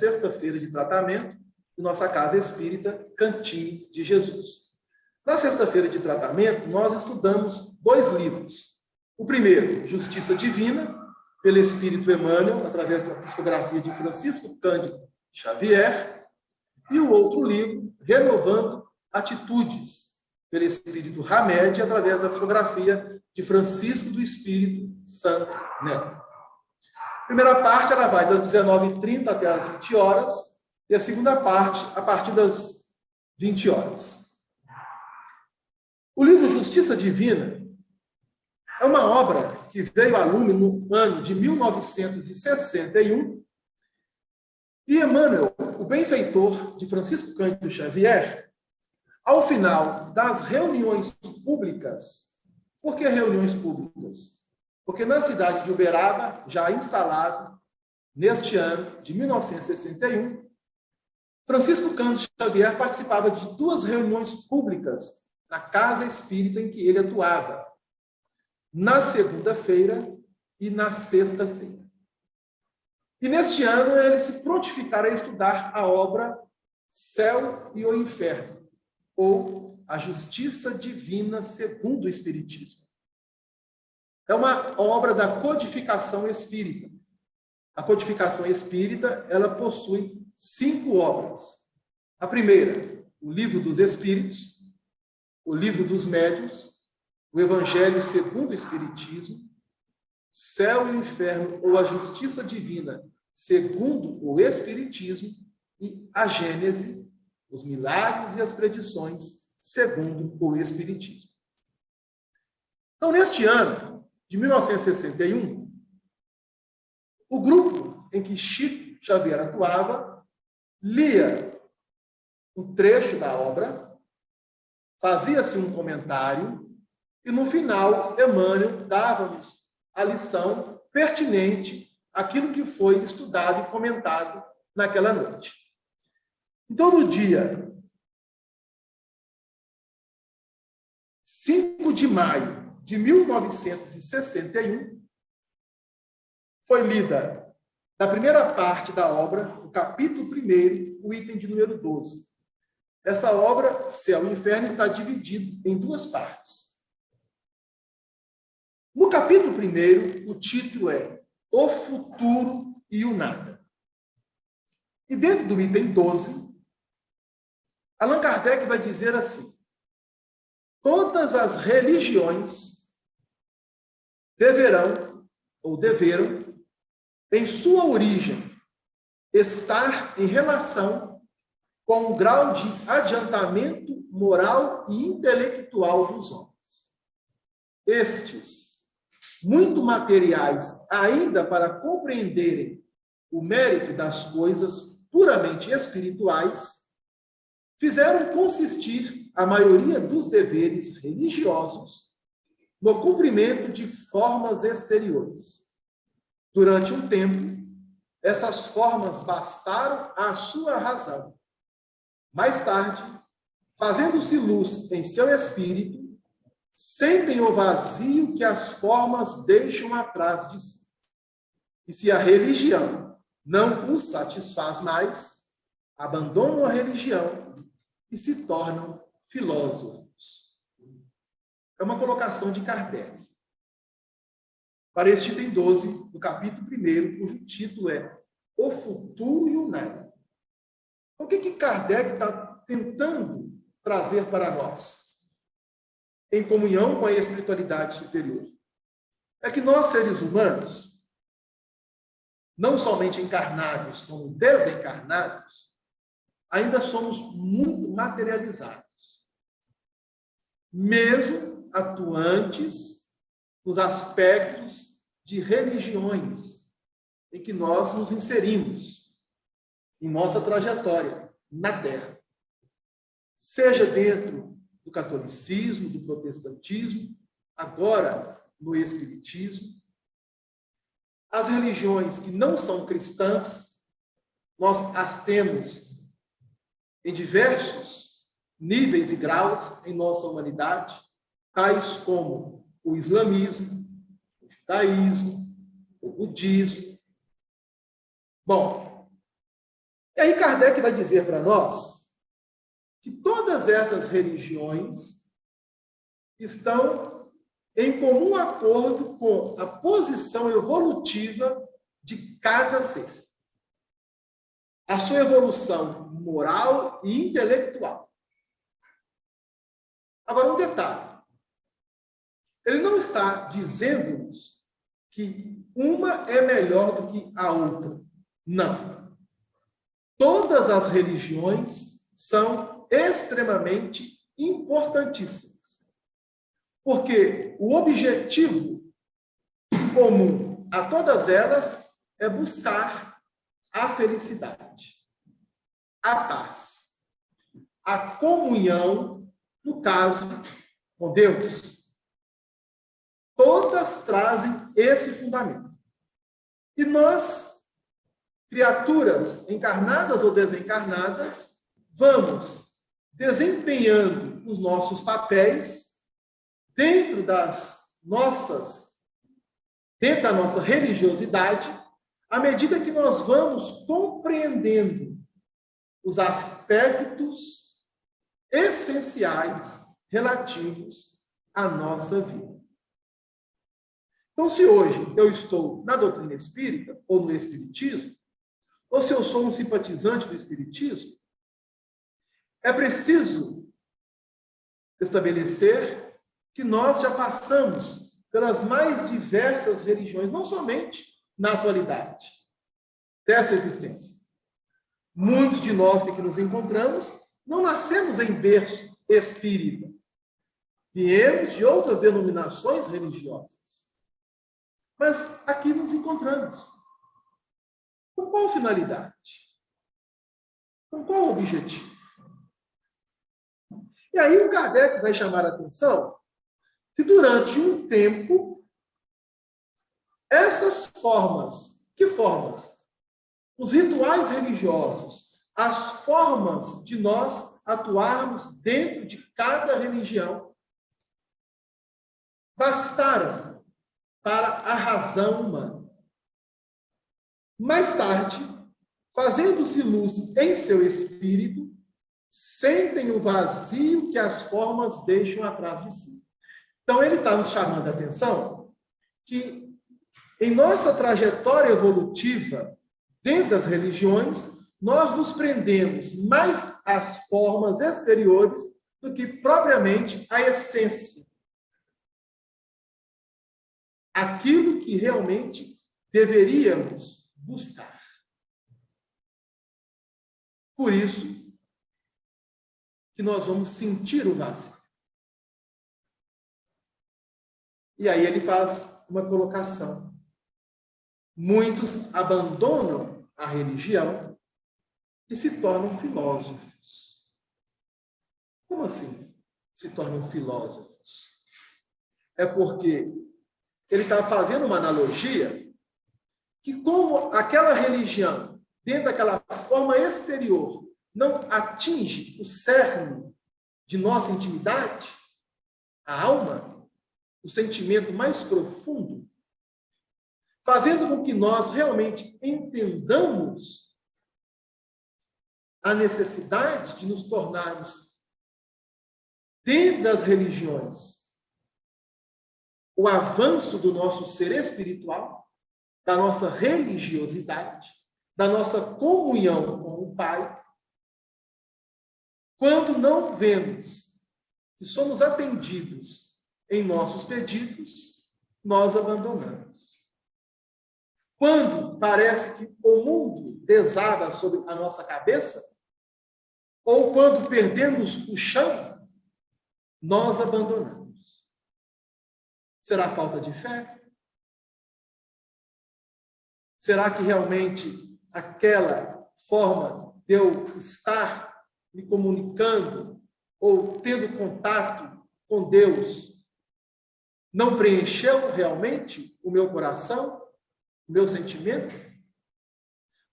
sexta-feira de tratamento de nossa Casa Espírita Cantinho de Jesus. Na sexta-feira de tratamento, nós estudamos 2 livros. O primeiro, Justiça Divina, pelo Espírito Emmanuel, através da psicografia de Francisco Cândido Xavier, e o outro livro, Renovando Atitudes, pelo Espírito Hamed, através da psicografia de Francisco do Espírito Santo Neto. A primeira parte, ela vai das 19h30 até as 20 horas, e a segunda parte, a partir das 20 horas. O livro Justiça Divina é uma obra que veio a lume no ano de 1961, e Emmanuel, o benfeitor de Francisco Cândido Xavier, ao final das reuniões públicas. Por que reuniões públicas? Porque na cidade de Uberaba, já instalado neste ano de 1961, Francisco Cândido Xavier participava de 2 reuniões públicas na casa espírita em que ele atuava, na segunda-feira e na sexta-feira. E neste ano ele se prontificará a estudar a obra Céu e o Inferno, ou a Justiça Divina segundo o Espiritismo. É uma obra da codificação espírita. A codificação espírita, ela possui 5 obras. A primeira, o Livro dos Espíritos, o Livro dos Médiuns, o Evangelho segundo o Espiritismo, Céu e o Inferno, ou a Justiça Divina segundo o Espiritismo, e a Gênese, os milagres e as predições segundo o Espiritismo. Então, neste ano de 1961, o grupo em que Chico Xavier atuava lia um trecho da obra, fazia-se um comentário, e no final, Emmanuel dava-nos a lição pertinente àquilo que foi estudado e comentado naquela noite. Então, no dia 5 de maio de 1961, foi lida da primeira parte da obra, o capítulo 1, o item de número 12. Essa obra, Céu e Inferno, está dividido em 2 partes. No capítulo 1, o título é O Futuro e o Nada. E dentro do item 12, Allan Kardec vai dizer assim: todas as religiões deveram, em sua origem, estar em relação com o grau de adiantamento moral e intelectual dos homens. Estes, muito materiais ainda para compreenderem o mérito das coisas puramente espirituais, fizeram consistir a maioria dos deveres religiosos no cumprimento de formas exteriores. Durante um tempo, essas formas bastaram à sua razão. Mais tarde, fazendo-se luz em seu espírito, sentem o vazio que as formas deixam atrás de si. E se a religião não os satisfaz mais, abandonam a religião e se tornam filósofos. É uma colocação de Kardec. Para este item 12, do capítulo 1, cujo título é O Futuro e o Nada. O que Kardec está tentando trazer para nós, em comunhão com a espiritualidade superior? É que nós, seres humanos, não somente encarnados, como desencarnados, ainda somos muito materializados, mesmo atuantes nos aspectos de religiões em que nós nos inserimos em nossa trajetória na Terra. Seja dentro do catolicismo, do protestantismo, agora no espiritismo. As religiões que não são cristãs, nós as temos em diversos níveis e graus em nossa humanidade, tais como o islamismo, o judaísmo, o budismo. Bom, aí Kardec vai dizer para nós que todas essas religiões estão em comum acordo com a posição evolutiva de cada ser. A sua evolução moral e intelectual. Agora, um detalhe. Ele não está dizendo-nos que uma é melhor do que a outra. Não. Todas as religiões são extremamente importantíssimas. Porque o objetivo comum a todas elas é buscar a felicidade, a paz, a comunhão, no caso, com Deus. Todas trazem esse fundamento. E nós, criaturas encarnadas ou desencarnadas, vamos desempenhando os nossos papéis dentro da nossa religiosidade, à medida que nós vamos compreendendo os aspectos essenciais relativos à nossa vida. Então, se hoje eu estou na doutrina espírita, ou no espiritismo, ou se eu sou um simpatizante do espiritismo, é preciso estabelecer que nós já passamos pelas mais diversas religiões, não somente na atualidade dessa existência. Muitos de nós que aqui nos encontramos não nascemos em berço espírita. Viemos de outras denominações religiosas. Mas aqui nos encontramos. Com qual finalidade? Com qual objetivo? E aí o Kardec vai chamar a atenção que durante um tempo, essas formas, que formas? Os rituais religiosos, as formas de nós atuarmos dentro de cada religião, bastaram para a razão humana. Mais tarde, fazendo-se luz em seu espírito, sentem o vazio que as formas deixam atrás de si. Então, ele está nos chamando a atenção que, em nossa trajetória evolutiva, dentro das religiões, nós nos prendemos mais às formas exteriores do que propriamente à essência. Aquilo que realmente deveríamos buscar. Por isso que nós vamos sentir o vazio. E aí ele faz uma colocação. Muitos abandonam a religião e se tornam filósofos. Como assim se tornam filósofos? É porque ele está fazendo uma analogia que, como aquela religião, dentro daquela forma exterior, não atinge o cerne de nossa intimidade, a alma, o sentimento mais profundo, fazendo com que nós realmente entendamos a necessidade de nos tornarmos, dentro das religiões, o avanço do nosso ser espiritual, da nossa religiosidade, da nossa comunhão com o Pai, quando não vemos que somos atendidos em nossos pedidos, nós abandonamos. Quando parece que o mundo desaba sobre a nossa cabeça, ou quando perdemos o chão, nós abandonamos. Será falta de fé? Será que realmente aquela forma de eu estar me comunicando ou tendo contato com Deus não preencheu realmente o meu coração, o meu sentimento?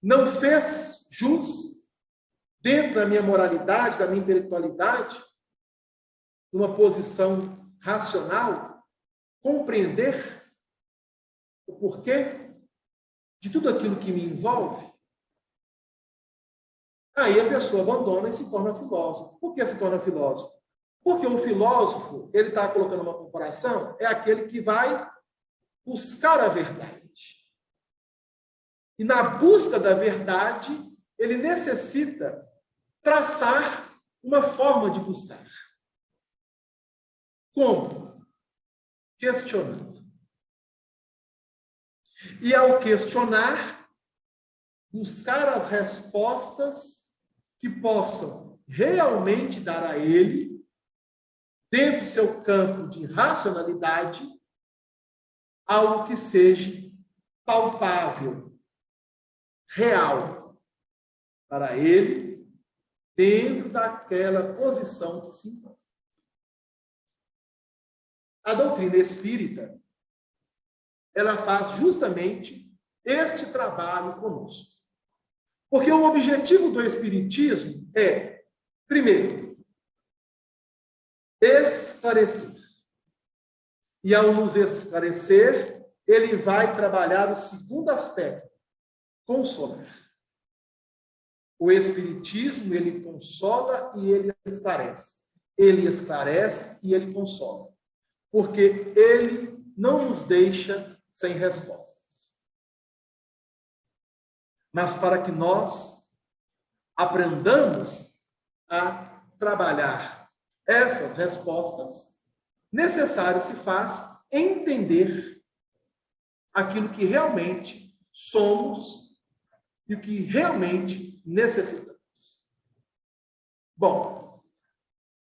Não fez jus, dentro da minha moralidade, da minha intelectualidade, numa posição racional, compreender o porquê de tudo aquilo que me envolve? Aí a pessoa abandona e se torna filósofo. Por que se torna filósofo? Porque um filósofo, ele está colocando uma comparação, é aquele que vai buscar a verdade. E na busca da verdade, ele necessita traçar uma forma de buscar. Como? Questionando. E ao questionar, buscar as respostas que possam realmente dar a ele, dentro do seu campo de racionalidade, algo que seja palpável, real, para ele, dentro daquela posição que se encontra. A doutrina espírita, ela faz justamente este trabalho conosco. Porque o objetivo do espiritismo é, primeiro, esclarecer. E ao nos esclarecer, ele vai trabalhar o segundo aspecto, consolar. O espiritismo, ele consola e ele esclarece. Ele esclarece e ele consola. Porque ele não nos deixa sem respostas. Mas para que nós aprendamos a trabalhar essas respostas, necessário se faz entender aquilo que realmente somos e o que realmente necessitamos. Bom,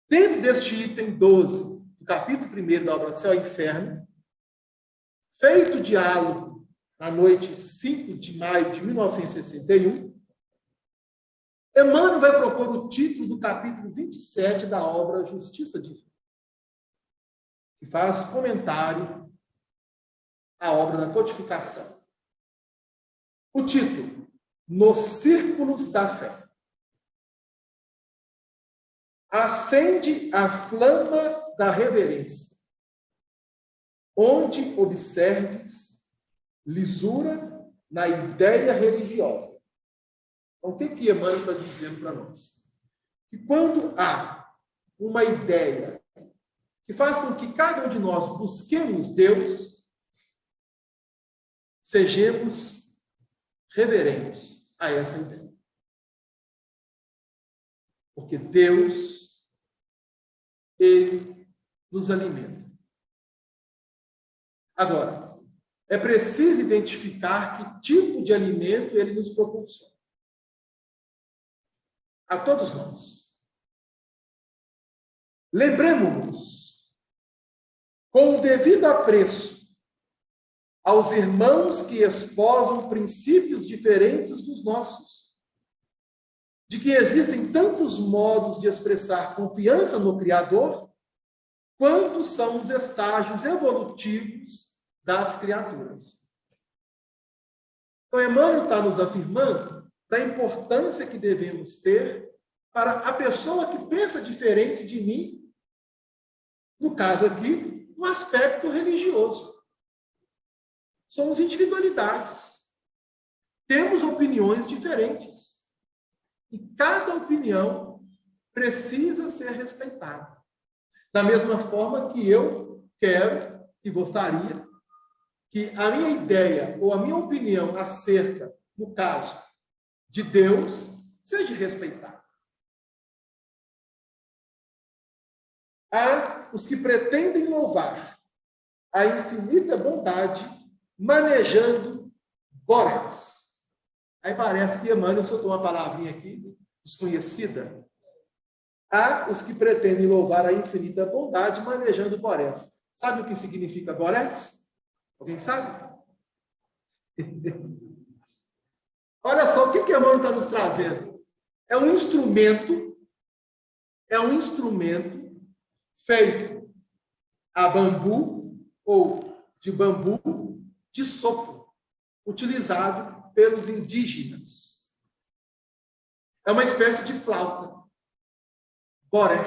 dentro deste item 12, do capítulo 1 da obra Céu e Inferno, feito o diálogo na noite 5 de maio de 1961, Emmanuel vai propor o título do capítulo 27 da obra Justiça Divina, que faz comentário à obra da codificação. O título, Nos Círculos da Fé. Acende a flama da reverência, onde observes lisura na ideia religiosa. Então, o que Emmanuel está dizendo para nós? Que quando há uma ideia que faz com que cada um de nós busquemos Deus, sejamos reverentes a essa ideia. Porque Deus, Ele nos alimenta. Agora, é preciso identificar que tipo de alimento Ele nos proporciona. A todos nós. Lembremos-nos, com o devido apreço, aos irmãos que esposam princípios diferentes dos nossos, de que existem tantos modos de expressar confiança no Criador, quanto são os estágios evolutivos das criaturas. Então, Emmanuel está nos afirmando da importância que devemos ter para a pessoa que pensa diferente de mim, no caso aqui, no aspecto religioso. Somos individualidades. Temos opiniões diferentes. E cada opinião precisa ser respeitada. Da mesma forma que eu quero e gostaria que a minha ideia ou a minha opinião acerca, no caso, de Deus, seja respeitada. Há os que pretendem louvar a infinita bondade manejando boreas. Aí parece que Emmanuel soltou uma palavrinha aqui, desconhecida. Há os que pretendem louvar a infinita bondade manejando boreas. Sabe o que significa boreas? Alguém sabe? Olha só, o que Emmanuel está nos trazendo? É um instrumento feito a bambu ou de bambu de sopro, utilizado pelos indígenas. É uma espécie de flauta, boré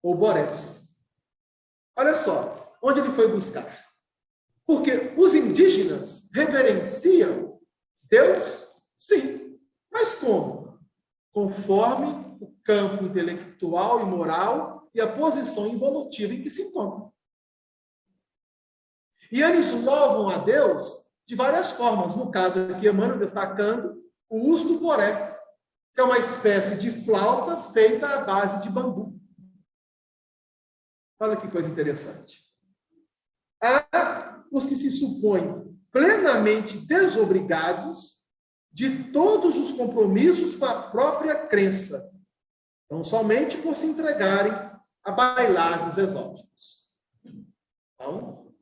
ou borés. Olha só, onde ele foi buscar? Porque os indígenas reverenciam Deus, sim. Mas como? conforme o campo intelectual e moral e a posição evolutiva em que se encontram. E eles louvam a Deus de várias formas. No caso aqui, Emmanuel destacando o uso do boré, que é uma espécie de flauta feita à base de bambu. Olha que coisa interessante. Há os que se supõem plenamente desobrigados de todos os compromissos com a própria crença, não somente por se entregarem a bailados exóticos. Então,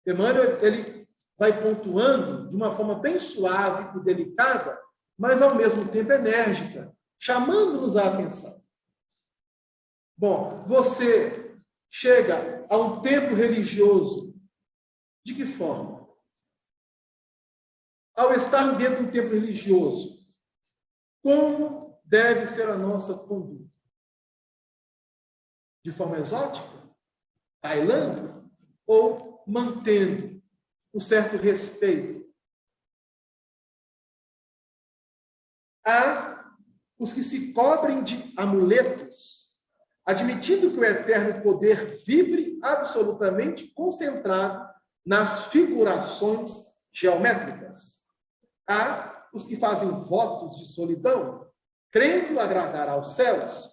Emmanuel, ele vai pontuando de uma forma bem suave e delicada, mas ao mesmo tempo enérgica, chamando-nos a atenção. Bom, você chega a um templo religioso de que forma? Ao estar dentro de um templo religioso, como deve ser a nossa conduta? De forma exótica? Bailando? Ou mantendo um certo respeito? Há os que se cobrem de amuletos, admitindo que o eterno poder vibre absolutamente concentrado nas figurações geométricas. Há os que fazem votos de solidão, crendo agradar aos céus,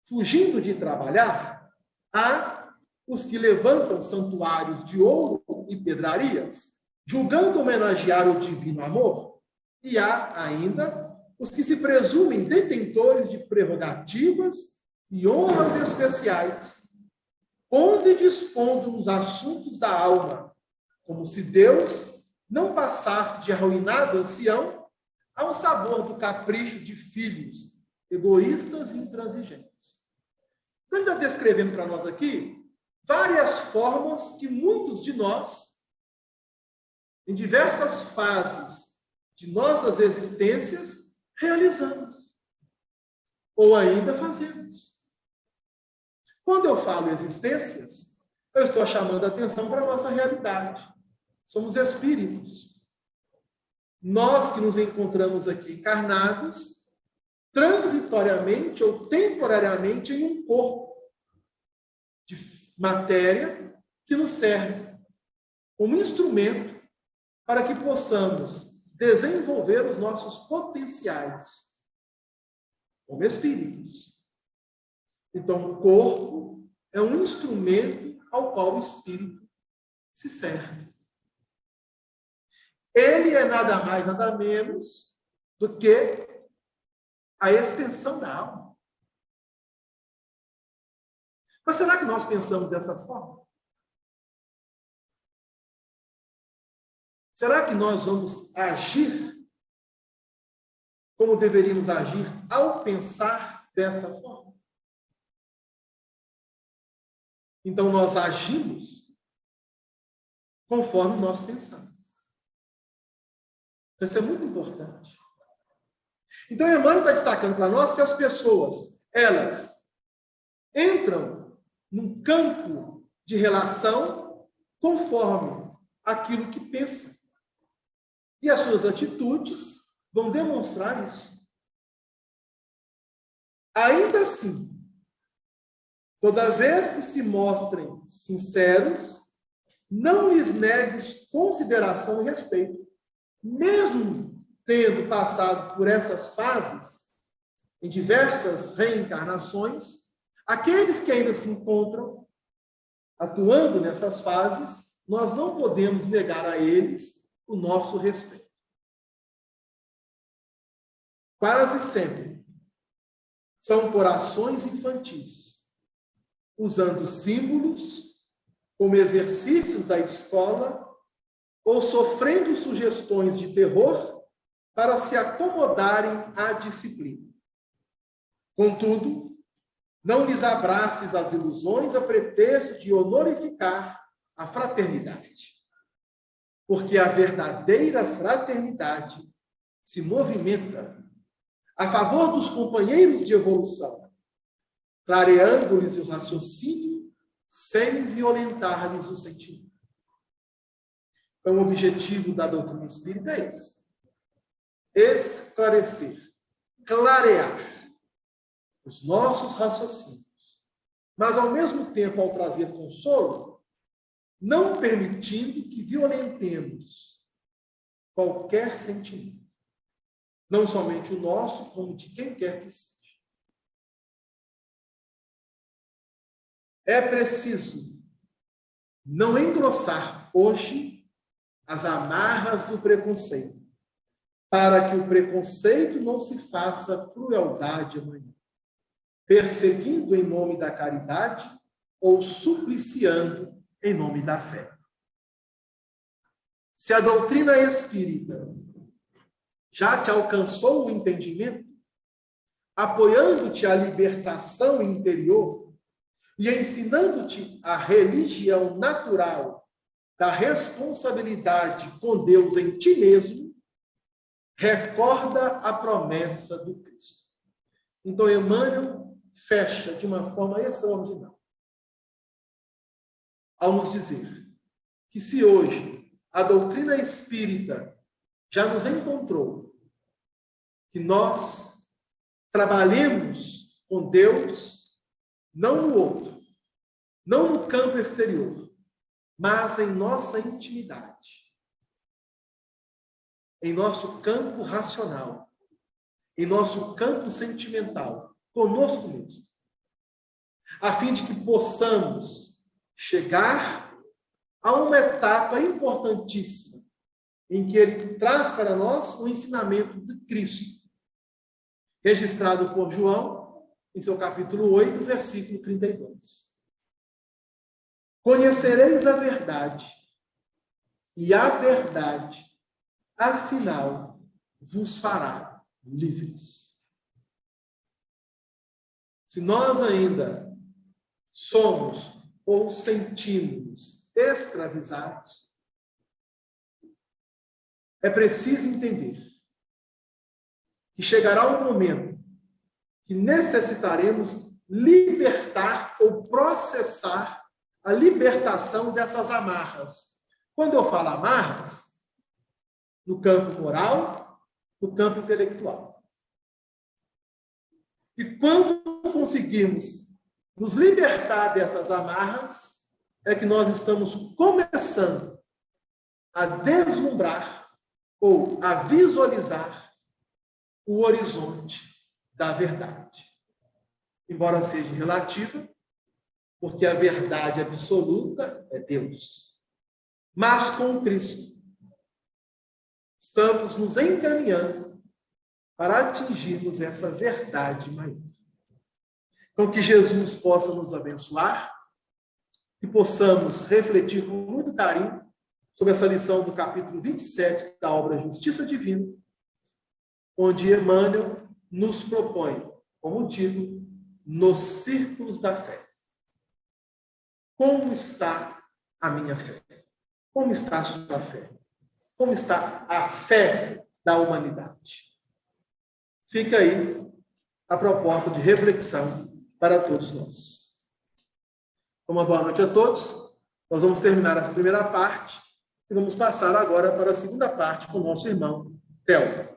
fugindo de trabalhar. Há os que levantam santuários de ouro e pedrarias, julgando homenagear o divino amor. E há ainda os que se presumem detentores de prerrogativas e honras especiais, pondo e dispondo nos assuntos da alma, como se Deus não passasse de arruinado ancião ao sabor do capricho de filhos egoístas e intransigentes. Então, ele está descrevendo para nós aqui várias formas que muitos de nós, em diversas fases de nossas existências, realizamos ou ainda fazemos. Quando eu falo existências, eu estou chamando a atenção para a nossa realidade. Somos espíritos. Nós que nos encontramos aqui encarnados, transitoriamente ou temporariamente em um corpo de matéria que nos serve como instrumento para que possamos desenvolver os nossos potenciais como espíritos. Então, o corpo é um instrumento ao qual o espírito se serve. Ele é nada mais, nada menos do que a extensão da alma. Mas será que nós pensamos dessa forma? Será que nós vamos agir como deveríamos agir ao pensar dessa forma? Então, nós agimos conforme nós pensamos. Isso é muito importante. Então, Emmanuel está destacando para nós que as pessoas, elas entram num campo de relação conforme aquilo que pensam. E as suas atitudes vão demonstrar isso. Ainda assim, toda vez que se mostrem sinceros, não lhes negues consideração e respeito. Mesmo tendo passado por essas fases, em diversas reencarnações, aqueles que ainda se encontram atuando nessas fases, nós não podemos negar a eles o nosso respeito. Quase sempre são por ações infantis, usando símbolos como exercícios da escola ou sofrendo sugestões de terror para se acomodarem à disciplina. Contudo, não lhes abraces as ilusões a pretexto de honorificar a fraternidade, porque a verdadeira fraternidade se movimenta a favor dos companheiros de evolução, clareando-lhes o raciocínio sem violentar-lhes o sentimento. Então, o objetivo da doutrina espírita é esse: esclarecer clarear os nossos raciocínios, mas, ao mesmo tempo, ao trazer consolo, não permitindo que violentemos qualquer sentimento, não somente o nosso, como de quem quer que seja. É preciso não engrossar hoje as amarras do preconceito, para que o preconceito não se faça crueldade amanhã, perseguindo em nome da caridade ou supliciando em nome da fé. Se a doutrina espírita já te alcançou o entendimento, apoiando-te a libertação interior e ensinando-te a religião natural da responsabilidade com Deus em ti mesmo, recorda a promessa do Cristo. Então, Emmanuel fecha de uma forma extraordinária ao nos dizer que se hoje a doutrina espírita já nos encontrou, que nós trabalhemos com Deus, não no outro, não no campo exterior, mas em nossa intimidade, em nosso campo racional, em nosso campo sentimental, conosco mesmo, a fim de que possamos chegar a uma etapa importantíssima, em que ele traz para nós o ensinamento de Cristo, registrado por João, em seu capítulo 8, versículo 32. Conhecereis a verdade, e a verdade, afinal, vos fará livres. Se nós ainda somos ou sentimos escravizados, é preciso entender que chegará um momento que necessitaremos libertar ou processar a libertação dessas amarras. Quando eu falo amarras, no campo moral, no campo intelectual. E quando conseguirmos nos libertar dessas amarras, é que nós estamos começando a deslumbrar ou a visualizar o horizonte da verdade. Embora seja relativa, porque a verdade absoluta é Deus. Mas com Cristo, estamos nos encaminhando para atingirmos essa verdade maior. Então, que Jesus possa nos abençoar e possamos refletir com muito carinho sobre essa lição do capítulo 27 da obra Justiça Divina, onde Emmanuel nos propõe, como digo, nos círculos da fé. Como está a minha fé? Como está a sua fé? Como está a fé da humanidade? Fica aí a proposta de reflexão para todos nós. Uma boa noite a todos. Nós vamos terminar essa primeira parte e vamos passar agora para a segunda parte com o nosso irmão Théo.